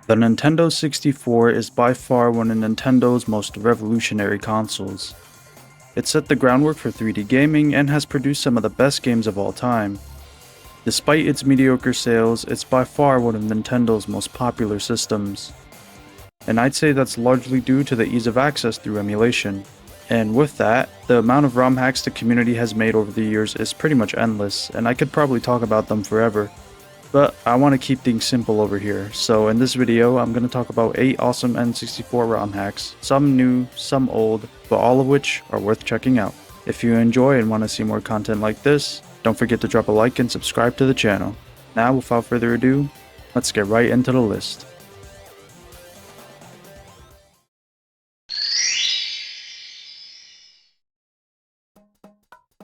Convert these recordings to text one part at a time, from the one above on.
The Nintendo 64 is by far one of Nintendo's most revolutionary consoles. It set the groundwork for 3D gaming and has produced some of the best games of all time. Despite its mediocre sales, it's by far one of Nintendo's most popular systems. And I'd say that's largely due to the ease of access through emulation. And with that, the amount of ROM hacks the community has made over the years is pretty much endless, and I could probably talk about them forever. But I want to keep things simple over here, so in this video I'm going to talk about 8 awesome N64 ROM hacks, some new, some old, but all of which are worth checking out. If you enjoy and want to see more content like this, don't forget to drop a like and subscribe to the channel. Now without further ado, let's get right into the list.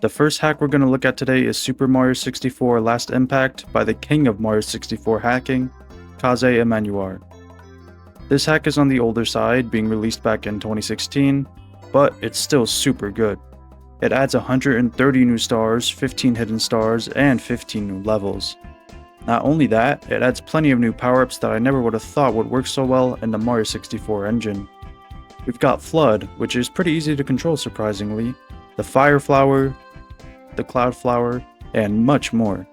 The first hack we're going to look at today is Super Mario 64 Last Impact by the king of Mario 64 hacking, Kaze Emanuar. This hack is on the older side, being released back in 2016, but it's still super good. It adds 130 new stars, 15 hidden stars, and 15 new levels. Not only that, it adds plenty of new power-ups that I never would have thought would work so well in the Mario 64 engine. We've got Flood, which is pretty easy to control surprisingly, the Fire Flower, the Cloud Flower, and much more.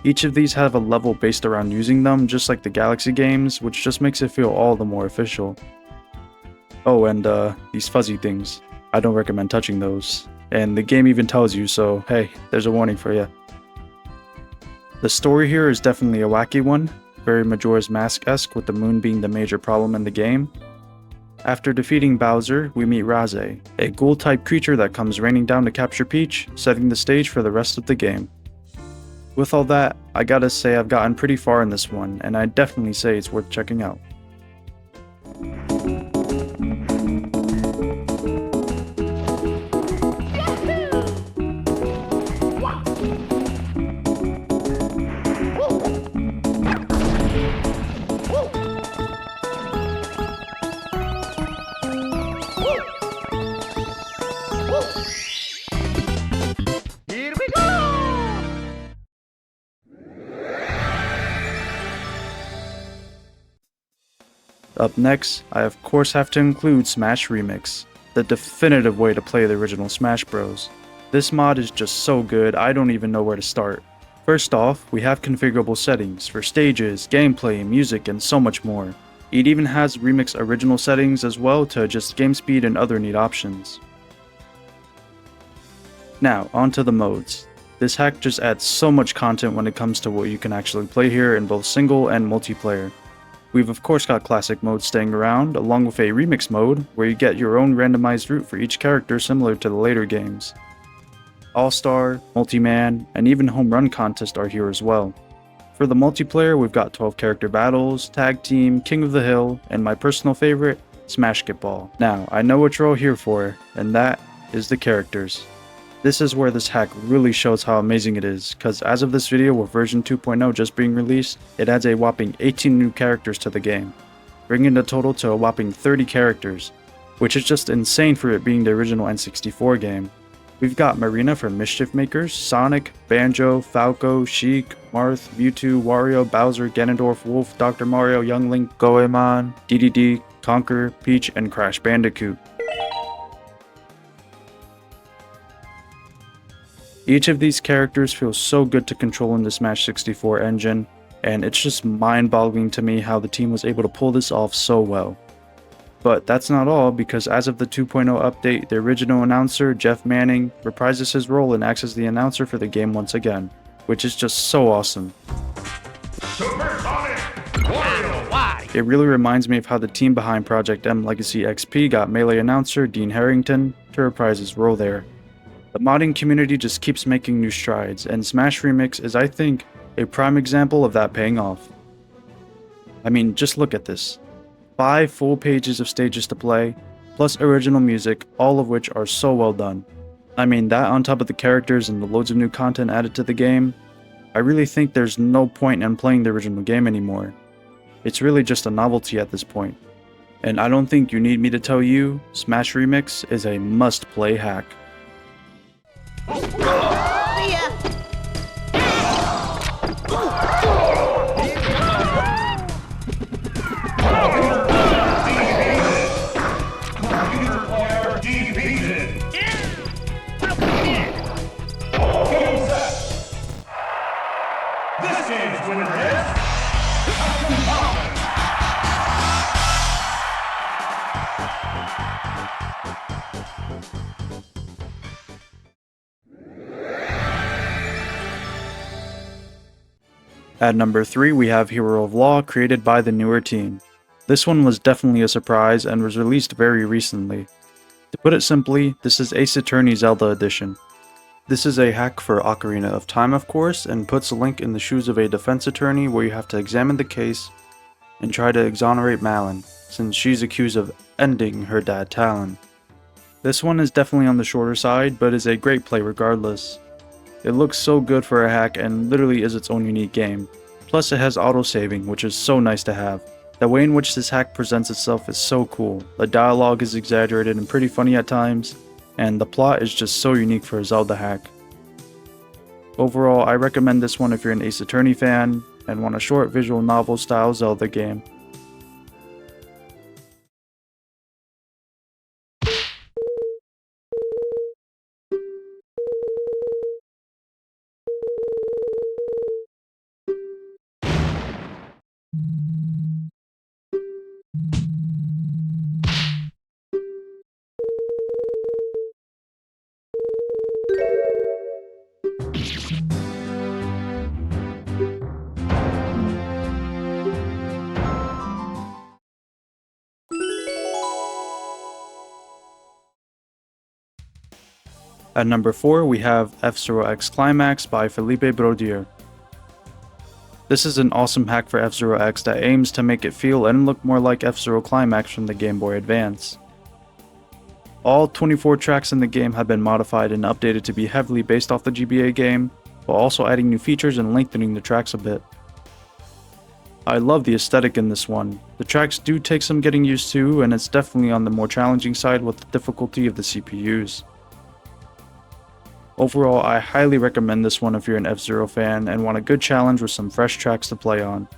Each of these have a level based around using them, just like the Galaxy games, which just makes it feel all the more official. Oh, and these fuzzy things. I don't recommend touching those. And the game even tells you, so hey, there's a warning for you. The story here is definitely a wacky one, very Majora's Mask-esque with the moon being the major problem in the game. After defeating Bowser, we meet Raze, a ghoul-type creature that comes raining down to capture Peach, setting the stage for the rest of the game. With all that, I gotta say I've gotten pretty far in this one, and I'd definitely say it's worth checking out. Up next, I of course have to include Smash Remix, the definitive way to play the original Smash Bros. This mod is just so good, I don't even know where to start. First off, we have configurable settings for stages, gameplay, music, and so much more. It even has Remix original settings as well to adjust game speed and other neat options. Now, onto the modes. This hack just adds so much content when it comes to what you can actually play here in both single and multiplayer. We've of course got classic mode staying around, along with a remix mode, where you get your own randomized route for each character similar to the later games. All-Star, Multi-Man, and even Home Run Contest are here as well. For the multiplayer, we've got 12 character battles, Tag Team, King of the Hill, and my personal favorite, Smash Get Ball. Now, I know what you're all here for, and that is the characters. This is where this hack really shows how amazing it is, cause as of this video with version 2.0 just being released, it adds a whopping 18 new characters to the game, bringing the total to a whopping 30 characters, which is just insane for it being the original N64 game. We've got Marina from Mischief Makers, Sonic, Banjo, Falco, Sheik, Marth, Mewtwo, Wario, Bowser, Ganondorf, Wolf, Dr. Mario, Young Link, Goemon, DDD, Conker, Peach, and Crash Bandicoot. Each of these characters feels so good to control in the Smash 64 engine, and it's just mind-boggling to me how the team was able to pull this off so well. But that's not all, because as of the 2.0 update, the original announcer, Jeff Manning, reprises his role and acts as the announcer for the game once again, which is just so awesome. It really reminds me of how the team behind Project M Legacy XP got Melee announcer Dean Harrington to reprise his role there. The modding community just keeps making new strides, and Smash Remix is, I think, a prime example of that paying off. I mean, just look at this. 5 full pages of stages to play, plus original music, all of which are so well done. I mean, that on top of the characters and the loads of new content added to the game, I really think there's no point in playing the original game anymore. It's really just a novelty at this point. And I don't think you need me to tell you, Smash Remix is a must-play hack. At number 3 we have Hero of Law, created by the newer team. This one was definitely a surprise and was released very recently. To put it simply, this is Ace Attorney Zelda Edition. This is a hack for Ocarina of Time of course, and puts Link in the shoes of a defense attorney where you have to examine the case and try to exonerate Malon, since she's accused of ending her dad Talon. This one is definitely on the shorter side, but is a great play regardless. It looks so good for a hack and literally is its own unique game. Plus it has auto-saving, which is so nice to have. The way in which this hack presents itself is so cool. The dialogue is exaggerated and pretty funny at times, and the plot is just so unique for a Zelda hack. Overall, I recommend this one if you're an Ace Attorney fan and want a short visual novel style Zelda game. At number 4 we have F-Zero X Climax by Philippe Brodier. This is an awesome hack for F-Zero X that aims to make it feel and look more like F-Zero Climax from the Game Boy Advance. All 24 tracks in the game have been modified and updated to be heavily based off the GBA game, while also adding new features and lengthening the tracks a bit. I love the aesthetic in this one. The tracks do take some getting used to, and it's definitely on the more challenging side with the difficulty of the CPUs. Overall, I highly recommend this one if you're an F-Zero fan and want a good challenge with some fresh tracks to play on.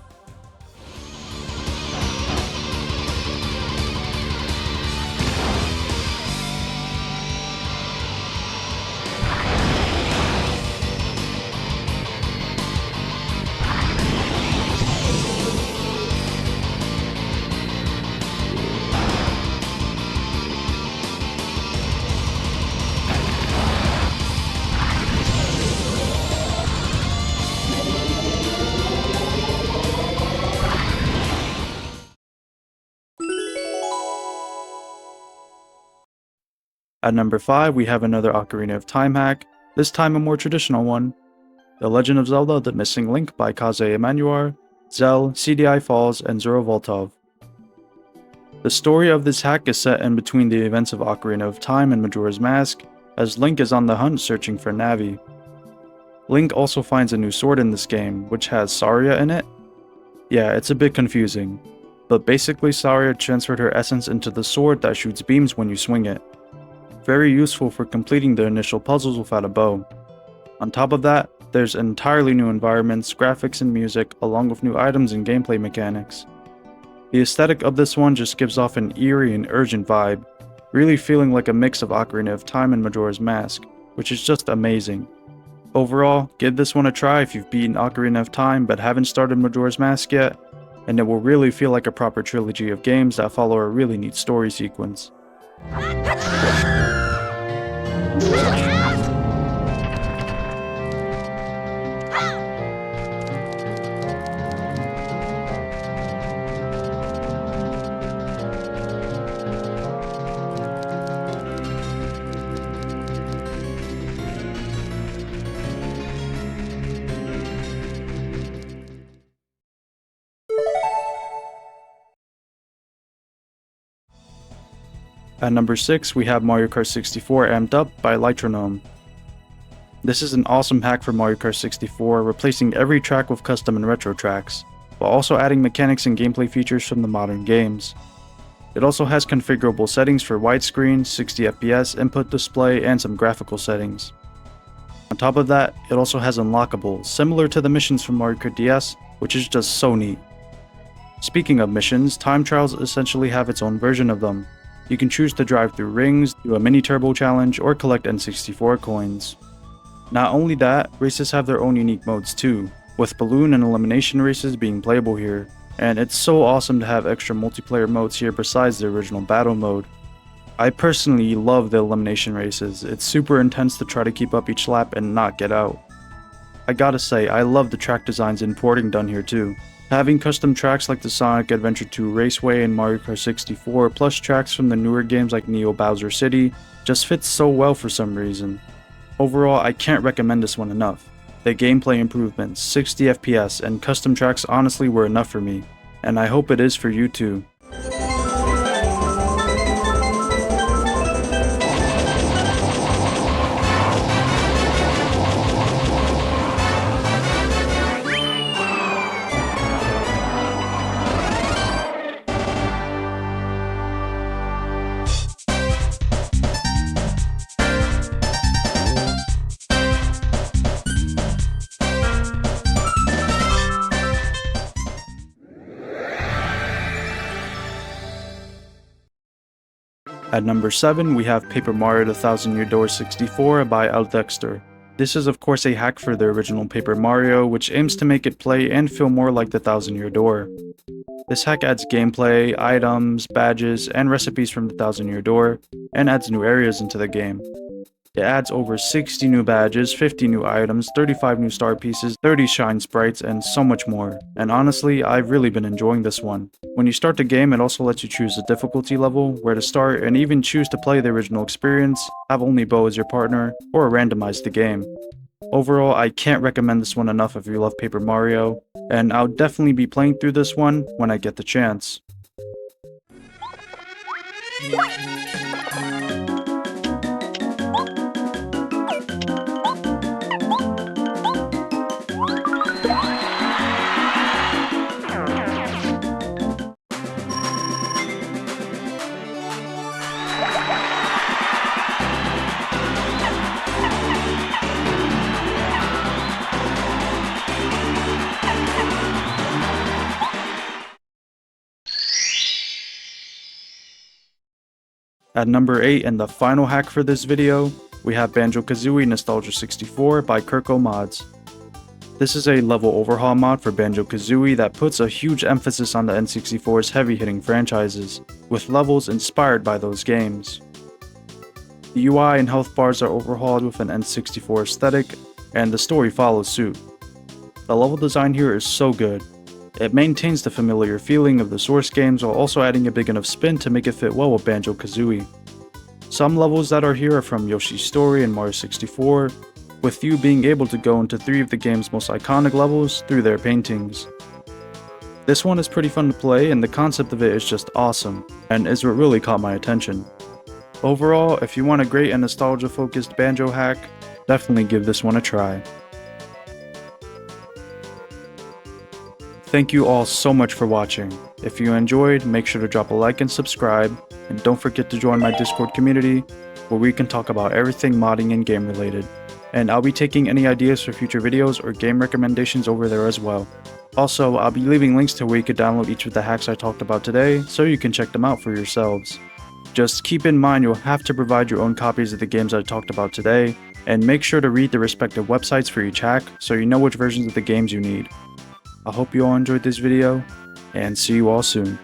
At number 5 we have another Ocarina of Time hack, this time a more traditional one. The Legend of Zelda The Missing Link by Kaze Emanuar, Zell, CDI Falls, and Zero Voltov. The story of this hack is set in between the events of Ocarina of Time and Majora's Mask, as Link is on the hunt searching for Navi. Link also finds a new sword in this game, which has Saria in it. Yeah, it's a bit confusing, but basically Saria transferred her essence into the sword that shoots beams when you swing it. Very useful for completing the initial puzzles without a bow. On top of that, there's entirely new environments, graphics, and music, along with new items and gameplay mechanics. The aesthetic of this one just gives off an eerie and urgent vibe, really feeling like a mix of Ocarina of Time and Majora's Mask, which is just amazing. Overall, give this one a try if you've beaten Ocarina of Time but haven't started Majora's Mask yet, and it will really feel like a proper trilogy of games that follow a really neat story sequence. At number 6 we have Mario Kart 64 Amped Up by Litronome. This is an awesome hack for Mario Kart 64, replacing every track with custom and retro tracks, while also adding mechanics and gameplay features from the modern games. It also has configurable settings for widescreen, 60 FPS, input display, and some graphical settings. On top of that, it also has unlockables, similar to the missions from Mario Kart DS, which is just so neat. Speaking of missions, time trials essentially have its own version of them. You can choose to drive through rings, do a mini turbo challenge, or collect N64 coins. Not only that, races have their own unique modes too. with balloon and elimination races being playable here, and it's so awesome to have extra multiplayer modes here besides the original battle mode. I personally love the elimination races. It's super intense to try to keep up each lap and not get out. I gotta say, I love the track designs and porting done here too. Having custom tracks like the Sonic Adventure 2 Raceway and Mario Kart 64, plus tracks from the newer games like Neo Bowser City, just fits so well for some reason. Overall, I can't recommend this one enough. The gameplay improvements, 60 FPS, and custom tracks honestly were enough for me, and I hope it is for you too. At number 7, we have Paper Mario The Thousand Year Door 64 by Aldexter. This is of course a hack for the original Paper Mario, which aims to make it play and feel more like the Thousand Year Door. This hack adds gameplay, items, badges, and recipes from the Thousand Year Door, and adds new areas into the game. It adds over 60 new badges, 50 new items, 35 new star pieces, 30 shine sprites, and so much more. And honestly, I've really been enjoying this one. When you start the game, it also lets you choose the difficulty level, where to start, and even choose to play the original experience, have only Bo as your partner, or randomize the game. Overall, I can't recommend this one enough if you love Paper Mario, and I'll definitely be playing through this one when I get the chance. At number 8 and the final hack for this video, we have Banjo-Kazooie Nostalgia 64 by Kirko Mods. This is a level overhaul mod for Banjo-Kazooie that puts a huge emphasis on the N64's heavy-hitting franchises, with levels inspired by those games. The UI and health bars are overhauled with an N64 aesthetic, and the story follows suit. The level design here is so good. It maintains the familiar feeling of the source games while also adding a big enough spin to make it fit well with Banjo-Kazooie. Some levels that are here are from Yoshi's Story and Mario 64, with you being able to go into 3 of the game's most iconic levels through their paintings. This one is pretty fun to play, and the concept of it is just awesome, and is what really caught my attention. Overall, if you want a great and nostalgia-focused banjo hack, definitely give this one a try. Thank you all so much for watching. If you enjoyed, make sure to drop a like and subscribe, and don't forget to join my Discord community, where we can talk about everything modding and game related. And I'll be taking any ideas for future videos or game recommendations over there as well. Also, I'll be leaving links to where you could download each of the hacks I talked about today, so you can check them out for yourselves. Just keep in mind you'll have to provide your own copies of the games I talked about today, and make sure to read the respective websites for each hack so you know which versions of the games you need. I hope you all enjoyed this video, and see you all soon.